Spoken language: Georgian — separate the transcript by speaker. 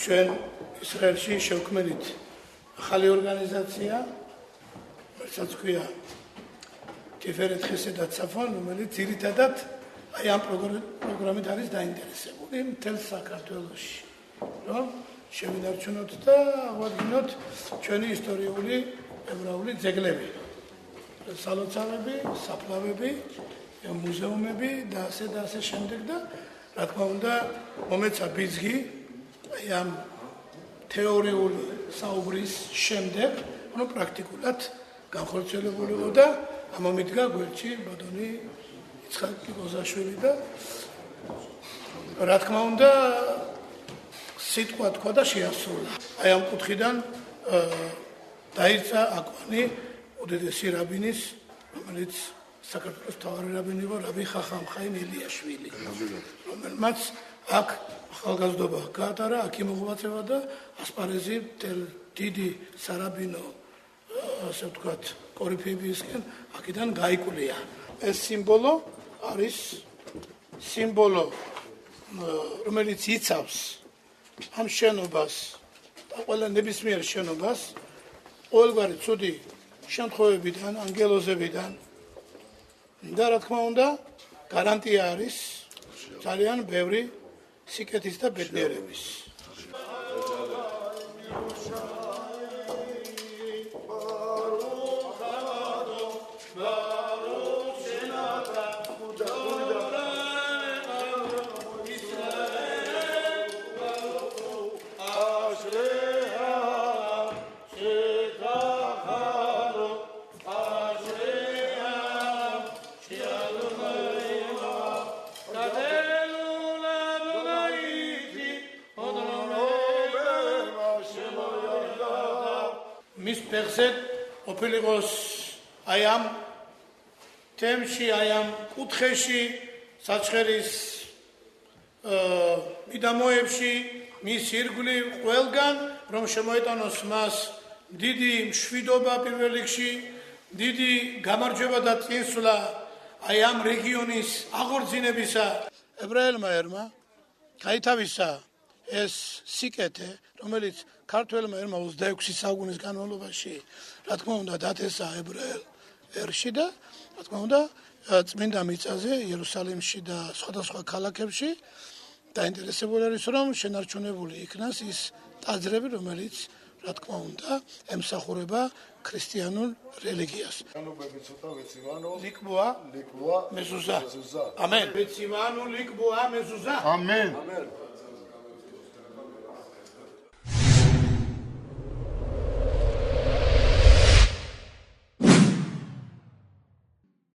Speaker 1: ჩვენ ისრაელში შევქმნით ახალი ორგანიზაცია, რომელსაც ქვია Тифერეთ ხესედაც საფონ, რომელიც ძირითადად აი ამ პროგრამით არის დაინტერესებული მთელ საქართველოში, რომ შევინარჩუნოთ და აღვადგინოთ ჩვენი ისტორიული ებრაული ძეგლები, სალოცავები, საფლავები, მუზეუმები და ასე შემდეგ და რა თქმა უნდა მომეცა ბიძგი აი ამ თეორიული საუბრის შემდეგ, ანუ პრაქტიკულად განხორციელებული იყო და ამომიდგა გვერდში ბატონი იცხაკ კიკოზაშვილი და რა თქმა უნდა სიტყვა თქვა და შეასრულა. აი ამ კუთხიდან დაიწყო აკვანი უდიდესი რაბინის, რომელიც საქართველოს მთავარი რაბინი იყო რაბი ხახამ ხაიმ ელიაშვილი, რომელმაც აქ ახალგაზრდობა გაატარა, აქ იმოღვაწევა და ასპარეზი დიდი სარაბინო ასე ვთქვათ კორიფეებისგან აქედან გაიკვლია. ეს სიმბოლო არის სიმბოლო, რომელიც იცავს ამ შენობას და ყველა ნებისმიერ შენობას ყოველგვარი ცუდი შემთხვევებიდან, ანგელოზებიდან და რა თქმა უნდა გარანტია არის ძალიან ბევრი სიკეთის და ბედნიერების. მის ფეხზე ყოფილიყოს აი ამ თემში, აი ამ კუთხეში, საჩხერის მიდამოებში, მის ირგვლივ ყველგან, რომ შემოეტანოს მას დიდი მშვიდობა პირველ რიგში, დიდი გამარჯვება და წინსვლა აი ამ რეგიონის აღორძინებისა. ებრაელმა ერმა გაითავისა ეს სიკეთე, რომელიც ქართველმა ერმა 26 საუკუნის განმავლობაში, რა თქმა უნდა, დათესა ებრაელ ერში და რა თქმა უნდა, წმინდა მიწაზე, იერუსალიმში და სხვადასხვა ქალაქებში დაინტერესებული არის, რომ შენარჩუნებული იქნას ის ტაძრები, რომელიც რა თქმა უნდა, ემსახურება ქრისტიანულ რელიგიას. ლიკბოა მეზუზა. ამენ. ლიკბოა მეზუზა. ამენ.